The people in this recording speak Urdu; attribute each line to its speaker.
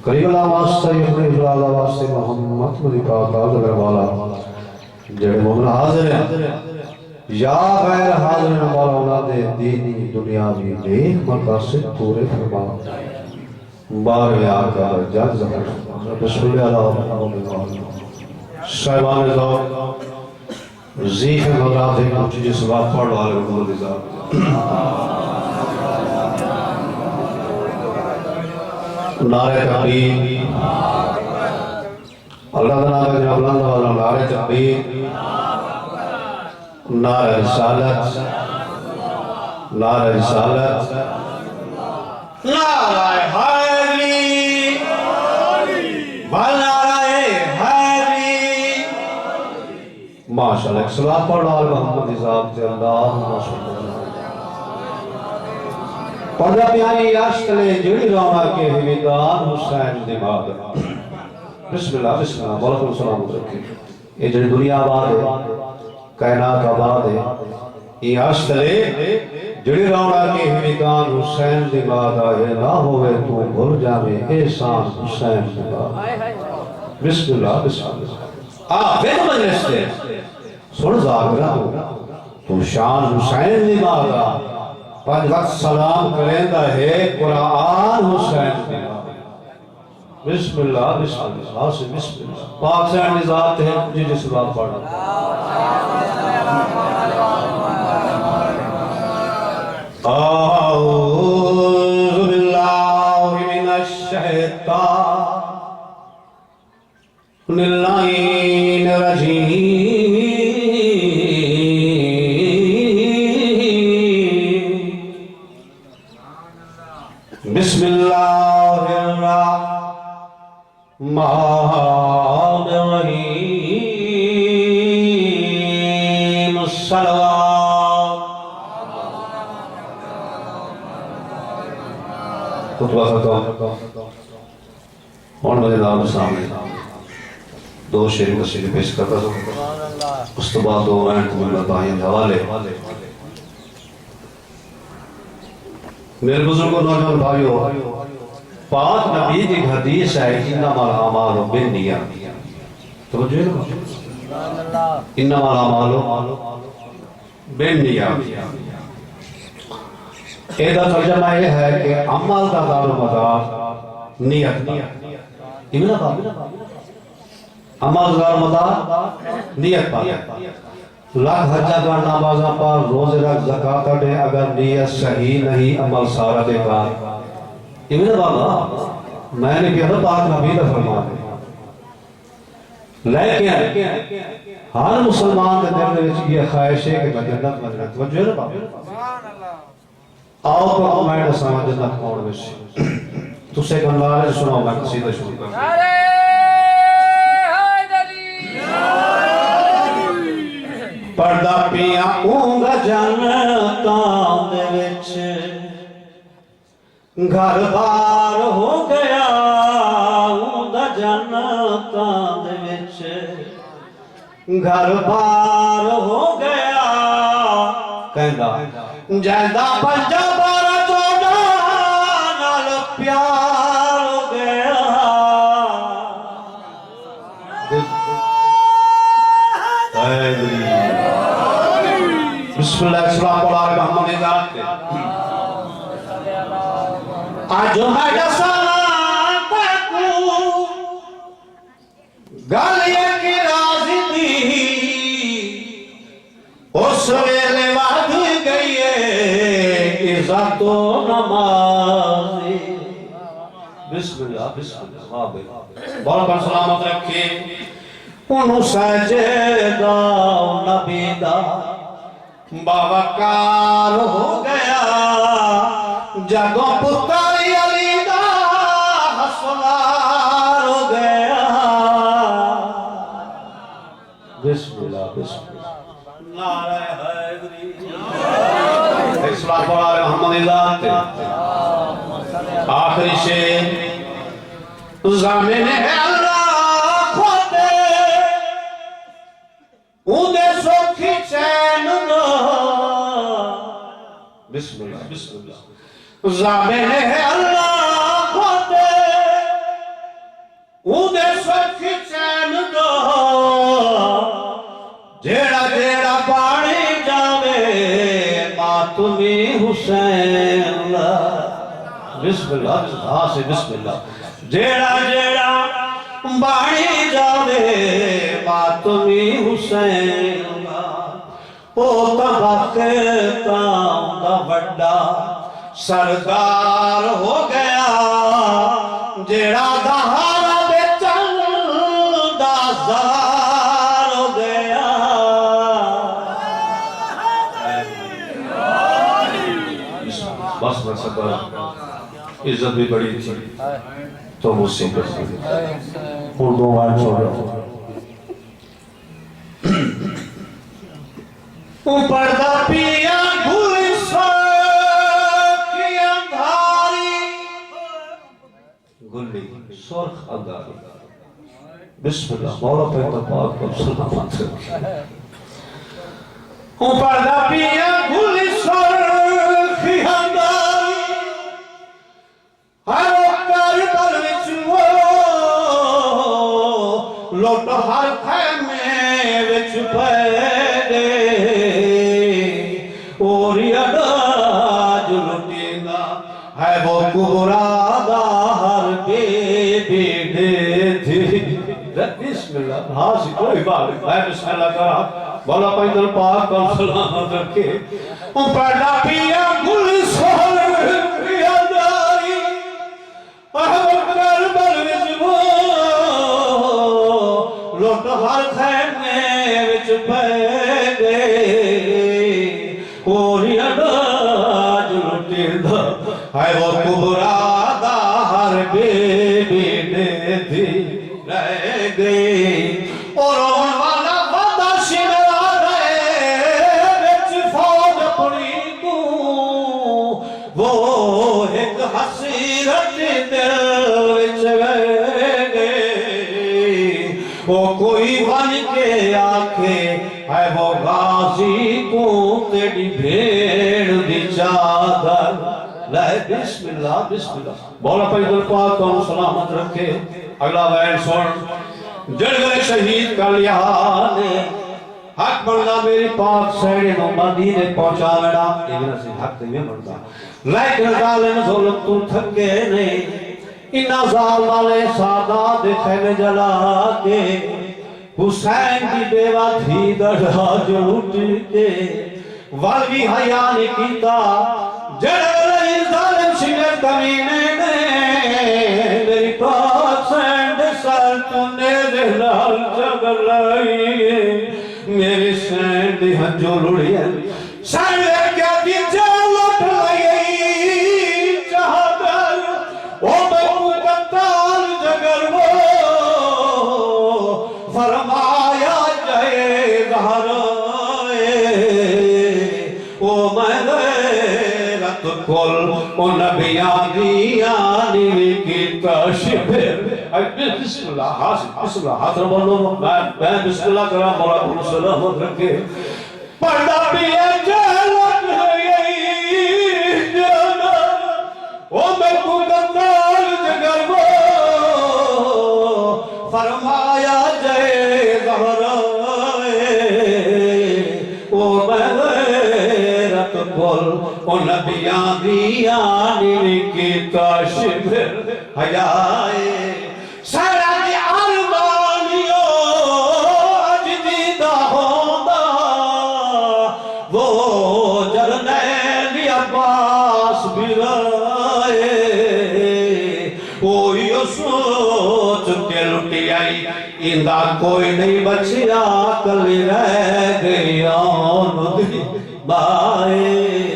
Speaker 1: کریم اللہ واسطہ اپنے اللہ واسطے محمد مدی پاک آزر والا جڑے مومن حاضر ہیں یا غیر حاضر ہیں مولا اولاد دینی دنیاوی نیک مقاصد پورے فرما بار میں آقا جات زہر بسم اللہ الرحمن صاحبان ذوق زیف مغرات ایک مجھے جس بات پڑھ والے رکھو دیزار نعرہ تکبیر اللہ تعالیٰ کا جناب بلند والا نعرہ تکبیر نعرہ رسالت نعرہ رسالت نعرہ حیدری نعرہ حیدری ماشاءاللہ ایک صلاة پڑھ آل محمد صاحب سے اللہم صلی اللہ پردہ پیانی یاشتلے جڑی رونا کے حمیدان حسین دماغ بسم اللہ بسم اللہ بلکل سلام رکھیں یہ جڑی دنیا آباد ہے کائنات آباد ہے یہ یاشتلے جڑی رونا کے حمیدان حسین دماغ آئے نہ ہوئے تو بھر جامے احسان حسین دماغ بسم اللہ بسم اللہ آپ بے مجلس سے سن زاگرہ ہو تو شان حسین دماغ آئے پانچ وقت سلام کریندہ ہے قرآن حسین دماغ بسم اللہ بسم اللہ بسم اللہ پاک سے اہمی ذات ہے جی جس بات پڑھا اعوذ باللہ من الشیطان اللعین الرجیم بسم اللہ الرحمن الرحیم السلام خطبہ ختم اور مجھے نام سامنے دو شیر کسیلی پیش کرتا ہوں اس تو بعد دو اینٹ میں بتائیں حوالے میرے بزرگوں نوجوان بھائیو پاک نبی کی حدیث ہے انما الاعمال بالنیات توجہ ہے انما الاعمال بالنیات ایدہ ترجمہ یہ ہے کہ عمل کا دار و مدار نیت عمل کا دار و مدار نیت پر لاکھ حجہ کا نمازہ پر روز رکھ زکاة دے اگر نیت صحیح نہیں عمل سارا دے کار ابن بابا میں نے کہا پاک نبی نے فرما دے لیکن ہر مسلمان کے دل میں یہ خواہش ہے کہ میں جنت مجنت وجہ ہے بابا آؤ تو میں نے سامہ جنت کون ویسے تو سے کنوارے سناؤ میں قصیدہ شروع کرتا پردہ پیا اونگا جنتاں دے وچ گھر بار ہو گیا اونگا جنتاں دے وچ گھر بار ہو گیا کہندہ جیندہ پنجا بارہ چوڑا نال پیار ہو گیا بسم اللہ السلام علیکم محمد ذات آج میں جسان تکو گالیے کی رازی دی اس ویلے وعد گئی ہے عزت و نمازی بسم اللہ بہت بہت سلامت رکھیں انہوں سجدہ نبی دا باوقار ہو گیا جگوں پتاری علی دا حسنار ہو گیا بسم اللہ بسم اللہ نعرہ حیدری ایک صلاة پڑھا رہے محمد ذات آخری شیر زامن ہے اللہ خودے اودے سوکھی چین دو بسم اللہ بسم اللہ زامن ہے اللہ خودے ماتمی حسین بسم اللہ ہاں سے بسم اللہ جیڑا جیڑا بانی جاوے ماتمی حسین او تباکتا دا وڈا سردار ہو گیا جیڑا دہارا بے چل دا زار ہو گیا بس بس عزت بھی بڑی تھی تو مجھ سے کرتی اردو وائن چھوڑ رہا پردہ پیا گھولی سرخی اندھاری گلی سرخ اندھاری بسم اللہ مولا پیدا پاک پر سلامت پردہ پیا گھولی سرخی اندھاری ہر وقت بلوچ وہ لوٹ ہر خیمے وچ پیدے اور یڈاج لٹینا ہے وہ کبرادہ ہر بے بیڑے تھی بسم اللہ ہاں سی کوئی بات ہے بسم اللہ کرا مولا پیدل پاک پر سلامت رکھے پردہ پیا گل سہر یاداری احمد بلوچ وہ لوٹ ہر خیمے وچ پیدے اور یڈاج لٹینا ہے وہ کبرادہ ہر بے بیڑے تھی رہ گئی اور ان والا وعدہ شمرا رہے وچ فوج اپنی کو وہ ایک حسیرت دل وچ رہ گئی وہ کوئی بن کے آکھے ہے وہ غازی کو تیری بھیڑ دی چادر لائے بسم اللہ مولا پیدل پاک کو سلامت رکھے اگلا وین سن جڑ گئے شہید کر لیا نے حق بڑھنا میری پاک سیڑے نو مدینے پہنچا میڈا لیکن اسی حق میں بڑھتا لیکن ظالم ظلم تو تھکے نہیں انہا ظال والے سادات خیمے جلا کے حسین کی بیوہ تھی درہا جو اٹھ کے والوی حیان کیتا جڑے ظالم شکر کمینے نے میری پاک سینڈ سر تُنے دلال جگر لائی میری سینڈ ہنجو لڑی ہے سینڈ کیا دی جلت لائی چاہدر او میں مقتال جگر وہ فرمایا جائے گہرائے او میں غیرت کل او نبیان دیانی کی تشبیر بسم اللہ حاضر بولو میں بسم اللہ کرا مولا کو سلامت رکھے پردہ بھی جلت ہے جانا او میں مقتال جگر وہ فرمایا جائے گہرائے او میں غیرت کل او نبیان دیانی کی تشبیر حیائے سراج ارمانیو اجدیدہ ہوندہ وہ جرنیل عباس بھی رائے کوئی سوچ کے لٹی آئی اندہ کوئی نہیں بچیا کل رہ گئی آن دی بائے